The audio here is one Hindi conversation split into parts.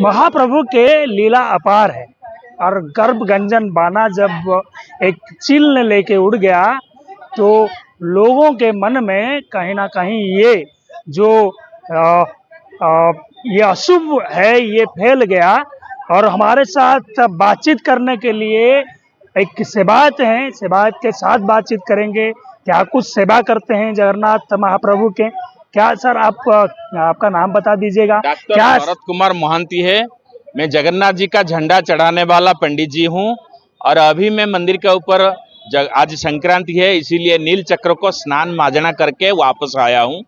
महाप्रभु के लीला अपार है। और गर्भगंजन बाना जब एक चील ने लेके उड़ गया तो लोगों के मन में कहीं ना कहीं ये जो ये अशुभ है ये फैल गया। और हमारे साथ बातचीत करने के लिए एक सेवायत हैं, सेवायत के साथ बातचीत करेंगे। क्या कुछ सेवा करते हैं जगन्नाथ महाप्रभु के? क्या सर आपका नाम बता दीजिएगा? डॉक्टर क्या भरत कुमार मोहंती है। मैं जगन्नाथ जी का झंडा चढ़ाने वाला पंडित जी हूँ। और अभी मैं मंदिर के ऊपर आज संक्रांति है इसीलिए नील चक्र को स्नान माजना करके वापस आया हूँ।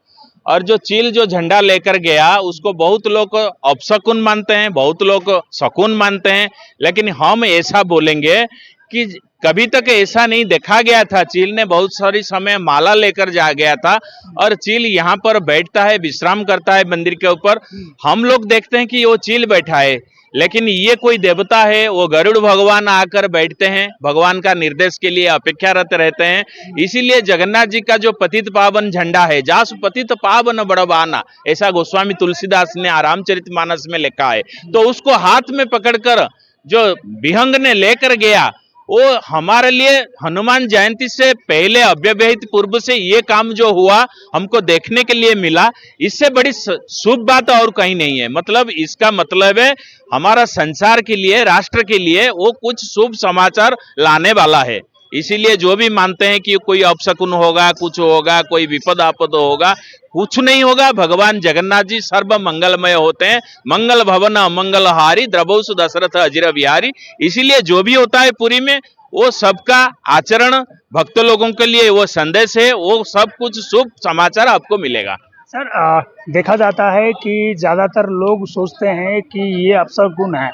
और जो चील जो झंडा लेकर गया उसको बहुत लोग अपशकुन मानते हैं, बहुत लोग शकुन मानते हैं, लेकिन हम ऐसा बोलेंगे कि कभी तक ऐसा नहीं देखा गया था। चील ने बहुत सारी समय माला लेकर जा गया था और चील यहाँ पर बैठता है, विश्राम करता है मंदिर के ऊपर। हम लोग देखते हैं कि वो चील बैठा है, लेकिन ये कोई देवता है। वो गरुड़ भगवान आकर बैठते हैं, भगवान का निर्देश के लिए अपेक्षारत रहते हैं। इसीलिए जगन्नाथ जी का जो पतित पावन झंडा है, जासु पतित पावन बड़बाना, ऐसा गोस्वामी तुलसीदास ने रामचरितमानस में लिखा है। तो उसको हाथ में पकड़कर जो विहंग ने लेकर गया, वो हमारे लिए हनुमान जयंती से पहले अव्यवहित पूर्व से ये काम जो हुआ हमको देखने के लिए मिला, इससे बड़ी शुभ बात और कहीं नहीं है। मतलब इसका मतलब है हमारा संसार के लिए, राष्ट्र के लिए वो कुछ शुभ समाचार लाने वाला है। इसीलिए जो भी मानते हैं कि कोई अपशकुन होगा, कुछ होगा, कोई विपद आपद होगा, कुछ नहीं होगा। भगवान जगन्नाथ जी सर्व मंगलमय होते हैं। मंगल भवन अमंगल हारी, द्रवसु दशरथ अजिर बिहारी। इसीलिए जो भी होता है पुरी में वो सबका आचरण भक्त लोगों के लिए वो संदेश है, वो सब कुछ शुभ समाचार आपको मिलेगा। सर देखा जाता है कि ज्यादातर लोग सोचते हैं कि ये अपशकुन है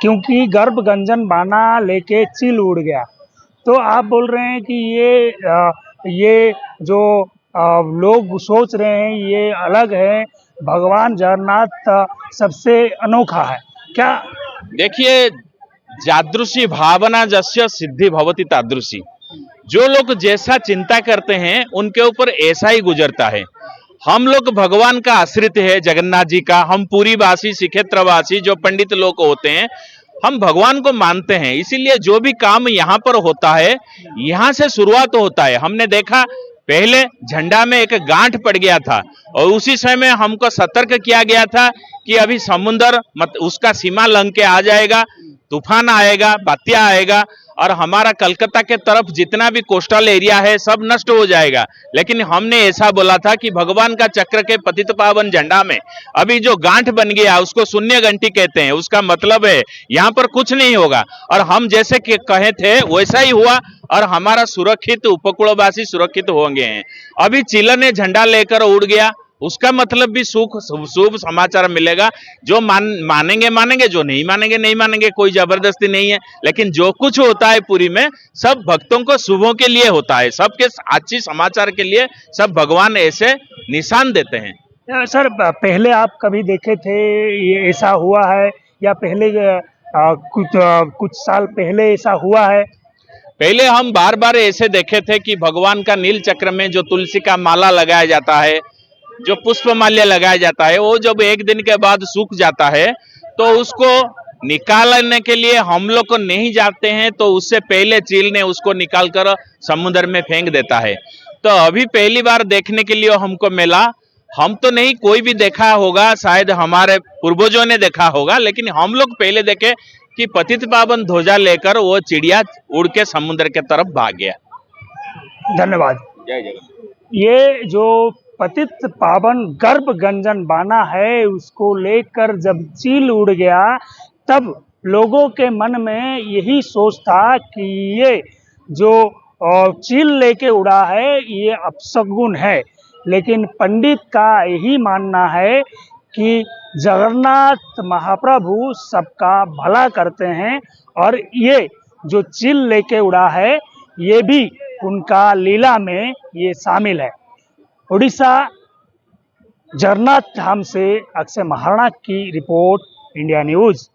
क्योंकि गर्भगंजन बाना लेके चील उड़ गया। तो आप बोल रहे हैं कि ये जो लोग सोच रहे हैं ये अलग है, भगवान जगन्नाथ सबसे अनोखा है क्या? देखिए, जादृशी भावना जस्य सिद्धि भवति तादृशी। जो लोग जैसा चिंता करते हैं उनके ऊपर ऐसा ही गुजरता है। हम लोग भगवान का आश्रित है, जगन्नाथ जी का। हम पुरी वासी, श्रीक्षेत्रवासी जो पंडित लोग होते हैं, हम भगवान को मानते हैं। इसीलिए जो भी काम यहाँ पर होता है, यहाँ से शुरुआत होता है। हमने देखा पहले झंडा में एक गांठ पड़ गया था और उसी समय हमको सतर्क किया गया था कि अभी समुद्र उसका सीमा लंघ के आ जाएगा, तूफान आएगा, बात्या आएगा और हमारा कलकत्ता के तरफ जितना भी कोस्टल एरिया है सब नष्ट हो जाएगा। लेकिन हमने ऐसा बोला था कि भगवान का चक्र के पतित पावन झंडा में अभी जो गांठ बन गया उसको शून्य घंटी कहते हैं। उसका मतलब है यहाँ पर कुछ नहीं होगा। और हम जैसे कि कहे थे वैसा ही हुआ और हमारा सुरक्षित उपकूलवासी सुरक्षित होंगे हैं। अभी चिल ने झंडा लेकर उड़ गया, उसका मतलब भी शुभ समाचार मिलेगा। जो मानेंगे मानेंगे, जो नहीं मानेंगे नहीं मानेंगे, कोई जबरदस्ती नहीं है। लेकिन जो कुछ होता है पुरी में सब भक्तों को शुभों के लिए होता है, सबके अच्छी समाचार के लिए सब भगवान ऐसे निशान देते हैं। सर पहले आप कभी देखे थे ये ऐसा हुआ है या पहले कुछ साल पहले ऐसा हुआ है? पहले हम बार बार ऐसे देखे थे कि भगवान का नील चक्र में जो तुलसी का माला लगाया जाता है, जो पुष्प माल्य लगाया जाता है, वो जब एक दिन के बाद सूख जाता है तो उसको निकालने के लिए हम लोग को नहीं जाते हैं, तो उससे पहले चील ने उसको निकालकर समुद्र में फेंक देता है। तो अभी पहली बार देखने के लिए हमको मिला। हम तो नहीं, कोई भी देखा होगा, शायद हमारे पूर्वजों ने देखा होगा, लेकिन हम लोग पहले देखे कि पतित पावन ध्वजा लेकर वो चिड़िया उड़ के समुद्र के तरफ भाग गया। धन्यवाद। जय जगन्नाथ। ये जो पतित पावन गर्भगंजन बाना है उसको लेकर जब चील उड़ गया तब लोगों के मन में यही सोच था कि ये जो चील लेके उड़ा है ये अपशगुन है। लेकिन पंडित का यही मानना है कि जगन्नाथ महाप्रभु सबका भला करते हैं और ये जो चील लेके उड़ा है ये भी उनका लीला में ये शामिल है। उड़ीसा जगन्नाथ धाम से अक्षय महाराणा की रिपोर्ट, इंडिया न्यूज़।